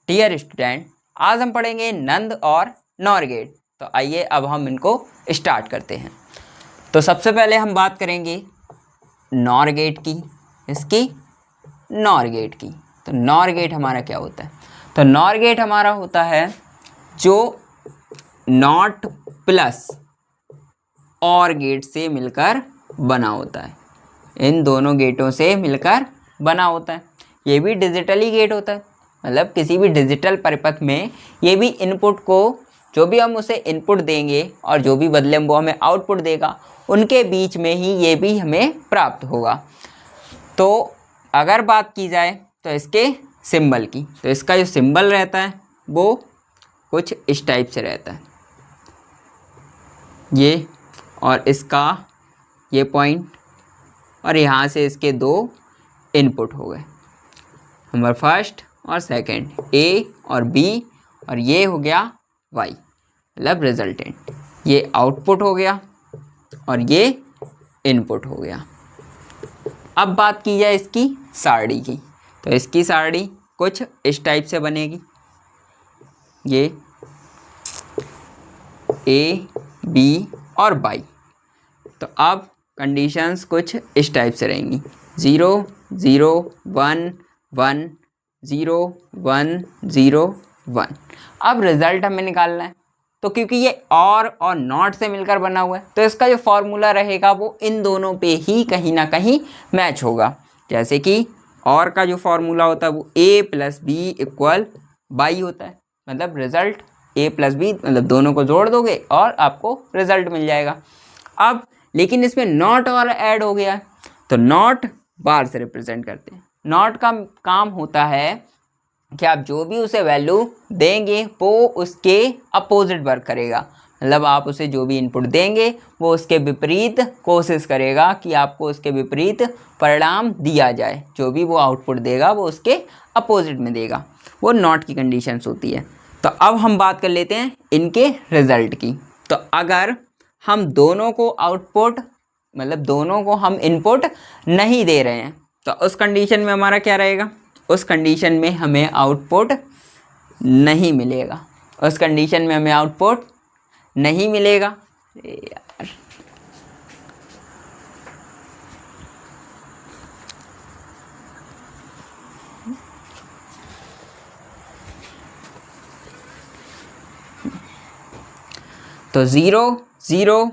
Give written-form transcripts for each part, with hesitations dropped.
Dear student, आज हम पढ़ेंगे नंद और नॉर गेट। तो आइए अब हम इनको स्टार्ट करते हैं। तो सबसे पहले हम बात करेंगे नॉर गेट की, इसकी नॉर गेट की। तो नॉर गेट हमारा क्या होता है? तो नॉर गेट हमारा होता है जो नॉट प्लस और गेट से मिलकर बना होता है। इन दोनों गेटों से मिलकर बना होता है। ये भी डिजिटली गेट होता है, मतलब किसी भी डिजिटल परिपथ में ये भी इनपुट को, जो भी हम उसे इनपुट देंगे और जो भी बदले में वो हमें आउटपुट देगा, उनके बीच में ही ये भी हमें प्राप्त होगा। तो अगर बात की जाए तो इसके सिंबल की, तो इसका जो सिंबल रहता है वो कुछ इस टाइप से रहता है, ये और इसका ये पॉइंट, और यहाँ से इसके दो इनपुट हो गए, नंबर फर्स्ट और सेकंड, ए और बी, और ये हो गया वाई, मतलब रिजल्टेंट। ये आउटपुट हो गया और ये इनपुट हो गया। अब बात की जाए इसकी सारणी की, तो इसकी सारणी कुछ इस टाइप से बनेगी, ये ए बी और बाई। तो अब कंडीशंस कुछ इस टाइप से रहेंगी, 0 0 1 1 0 1 0 1। अब रिजल्ट हमें निकालना है, तो क्योंकि ये और नॉट से मिलकर बना हुआ है, तो इसका जो फॉर्मूला रहेगा वो इन दोनों पे ही कहीं ना कहीं मैच होगा। जैसे कि और का जो फॉर्मूला होता है वो a plus B equal by होता है, मतलब रिजल्ट a प्लस बी, मतलब दोनों को जोड़ दोगे और आपको रिजल्ट मिल जाएगा। अब लेकिन इसमें नॉट और ऐड हो गया है, तो नॉट बार से रिप्रेजेंट करते हैं। नॉट का काम होता है कि आप जो भी उसे वैल्यू देंगे वो उसके अपोजिट वर्क करेगा, मतलब आप उसे जो भी इनपुट देंगे वो उसके विपरीत कोशिश करेगा कि आपको उसके विपरीत परिणाम दिया जाए। जो भी वो आउटपुट देगा वो उसके अपोजिट में देगा, वो नॉट की कंडीशंस होती है। तो अब हम बात कर लेते हैं इनके रिजल्ट की। तो अगर हम दोनों को आउटपुट, मतलब दोनों को हम इनपुट नहीं दे रहे हैं, तो उस कंडीशन में हमारा क्या रहेगा? उस कंडीशन में हमें आउटपुट नहीं मिलेगा, उस कंडीशन में हमें आउटपुट नहीं मिलेगा। यार तो 0 0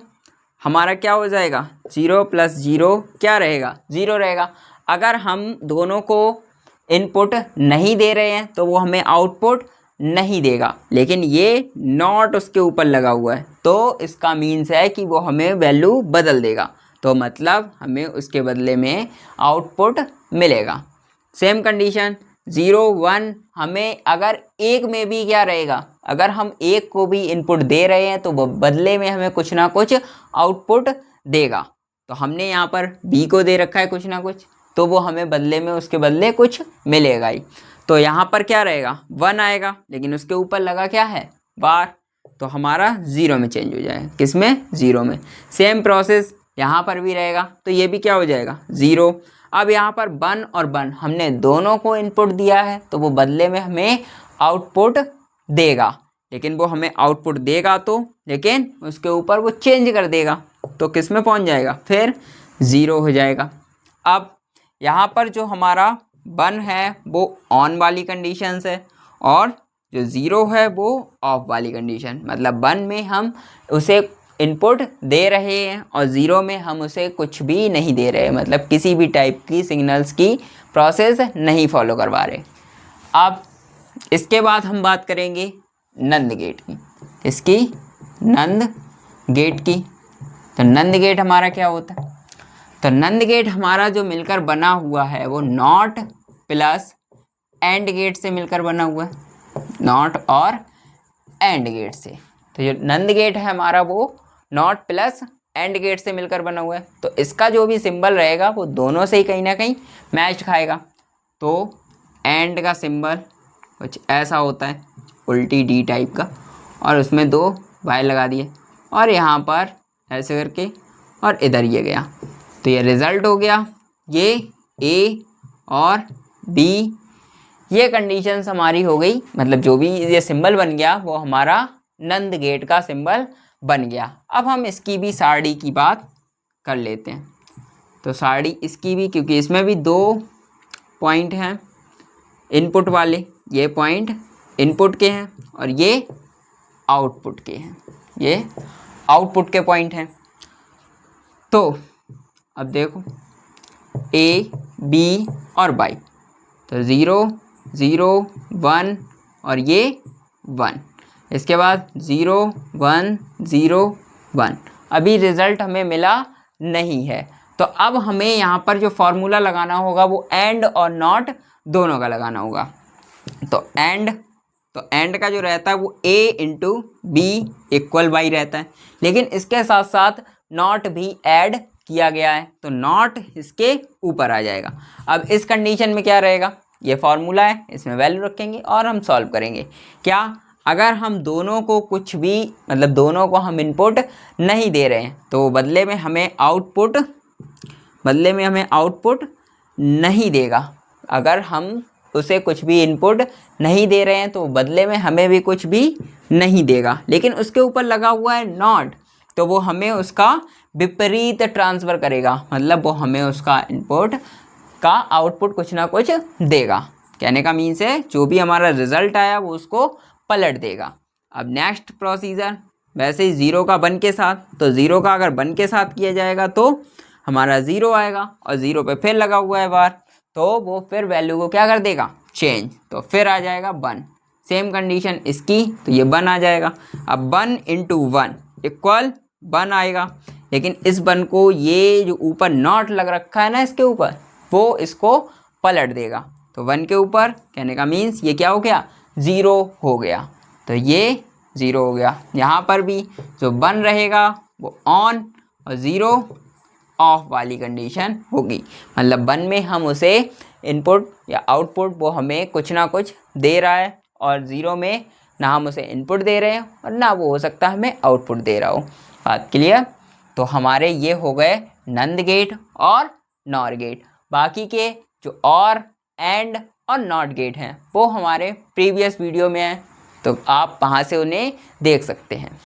हमारा क्या हो जाएगा? 0 प्लस 0 क्या रहेगा? 0 रहेगा। अगर हम दोनों को इनपुट नहीं दे रहे हैं तो वो हमें आउटपुट नहीं देगा, लेकिन ये नॉट उसके ऊपर लगा हुआ है, तो इसका मीन्स है कि वो हमें वैल्यू बदल देगा, तो मतलब हमें उसके बदले में आउटपुट मिलेगा। सेम कंडीशन 0 1, हमें अगर एक में भी क्या रहेगा? अगर हम एक को भी इनपुट दे रहे हैं तो वो बदले में हमें कुछ ना कुछ आउटपुट देगा। तो हमने यहाँ पर बी को दे रखा है कुछ ना कुछ, तो वो हमें बदले में उसके बदले कुछ मिलेगा ही। तो यहाँ पर क्या रहेगा? 1 आएगा, लेकिन उसके ऊपर लगा क्या है? बार, तो हमारा 0 में चेंज हो जाएगा। किस में? 0 में। सेम प्रोसेस यहाँ पर भी रहेगा, तो ये भी क्या हो जाएगा? 0। अब यहाँ पर 1 और 1 हमने दोनों को इनपुट दिया है, तो वो बदले में हमें आउटपुट देगा, लेकिन वो हमें आउटपुट देगा तो, लेकिन उसके ऊपर वो चेंज कर देगा, तो किस में पहुँच जाएगा? फिर 0 हो जाएगा। अब यहाँ पर जो हमारा 1 है वो ऑन वाली कंडीशंस है, और जो 0 है वो ऑफ वाली कंडीशन, मतलब 1 में हम उसे इनपुट दे रहे हैं और 0 में हम उसे कुछ भी नहीं दे रहे, मतलब किसी भी टाइप की सिग्नल्स की प्रोसेस नहीं फॉलो करवा रहे। अब इसके बाद हम बात करेंगे नंद गेट की, इसकी नंद गेट की। तो नंद गेट हमारा क्या होता है? तो नंद गेट हमारा जो मिलकर बना हुआ है वो नॉट प्लस एंड गेट से मिलकर बना हुआ है, नॉट और एंड गेट से। तो जो नंद गेट है हमारा वो नॉट प्लस एंड गेट से मिलकर बना हुआ है, तो इसका जो भी सिंबल रहेगा वो दोनों से ही कहीं ना कहीं मैच खाएगा। तो एंड का सिंबल कुछ ऐसा होता है, उल्टी डी टाइप का, और उसमें 2 वाई लगा दिए, और यहाँ पर ऐसे करके, और इधर ये गया, तो ये रिज़ल्ट हो गया। ये ए और बी ये कंडीशंस हमारी हो गई, मतलब जो भी ये सिंबल बन गया वो हमारा नंद गेट का सिंबल बन गया। अब हम इसकी भी सारणी की बात कर लेते हैं। तो सारणी इसकी भी, क्योंकि इसमें भी 2 पॉइंट हैं इनपुट वाले, ये पॉइंट इनपुट के हैं और ये आउटपुट के हैं, ये आउटपुट के पॉइंट हैं। तो अब देखो ए बी और बाई, तो 0 0 1 और ये 1, इसके बाद 0 1 0 1। अभी रिज़ल्ट हमें मिला नहीं है, तो अब हमें यहाँ पर जो फॉर्मूला लगाना होगा वो एंड और नॉट दोनों का लगाना होगा। तो एंड का जो रहता है वो a into B equal by रहता है, लेकिन इसके साथ साथ नॉट भी ऐड किया गया है, तो नॉट इसके ऊपर आ जाएगा। अब इस कंडीशन में क्या रहेगा, ये फॉर्मूला है, इसमें वैल्यू रखेंगे और हम सॉल्व करेंगे। क्या, अगर हम दोनों को कुछ भी, मतलब दोनों को हम इनपुट नहीं दे रहे हैं तो बदले में हमें आउटपुट नहीं देगा। अगर हम उसे कुछ भी इनपुट नहीं दे रहे हैं तो बदले में हमें भी कुछ भी नहीं देगा, लेकिन उसके ऊपर लगा हुआ है नॉट, तो वो हमें उसका विपरीत ट्रांसफ़र करेगा, मतलब वो हमें उसका इनपुट का आउटपुट कुछ ना कुछ देगा। कहने का मीन्स है जो भी हमारा रिजल्ट आया वो उसको पलट देगा। अब नेक्स्ट प्रोसीजर वैसे ही 0 का 1 के साथ, तो 0 का अगर 1 के साथ किया जाएगा तो हमारा 0 आएगा और 0 पे फिर लगा हुआ है बार, तो वो फिर वैल्यू को क्या कर देगा, चेंज, तो फिर आ जाएगा 1। सेम कंडीशन इसकी, तो ये 1 आ जाएगा। अब 1 इंटू 1 इक्वल 1 आएगा, लेकिन इस 1 को ये जो ऊपर नॉट लग रखा है ना इसके ऊपर, वो इसको पलट देगा। तो 1 के ऊपर, कहने का मीन्स ये क्या हो गया, 0 हो गया, तो ये 0 हो गया। यहाँ पर भी जो 1 रहेगा वो ऑन और 0 ऑफ वाली कंडीशन होगी, मतलब 1 में हम उसे इनपुट या आउटपुट वो हमें कुछ ना कुछ दे रहा है, और 0 में ना हम उसे इनपुट दे रहे हैं और ना वो हो सकता है हमें आउटपुट दे रहा हो। बात क्लियर। तो हमारे ये हो गए नंद गेट और नॉर गेट। बाकी के जो और, एंड और नॉट गेट हैं वो हमारे प्रीवियस वीडियो में हैं, तो आप वहाँ से उन्हें देख सकते हैं।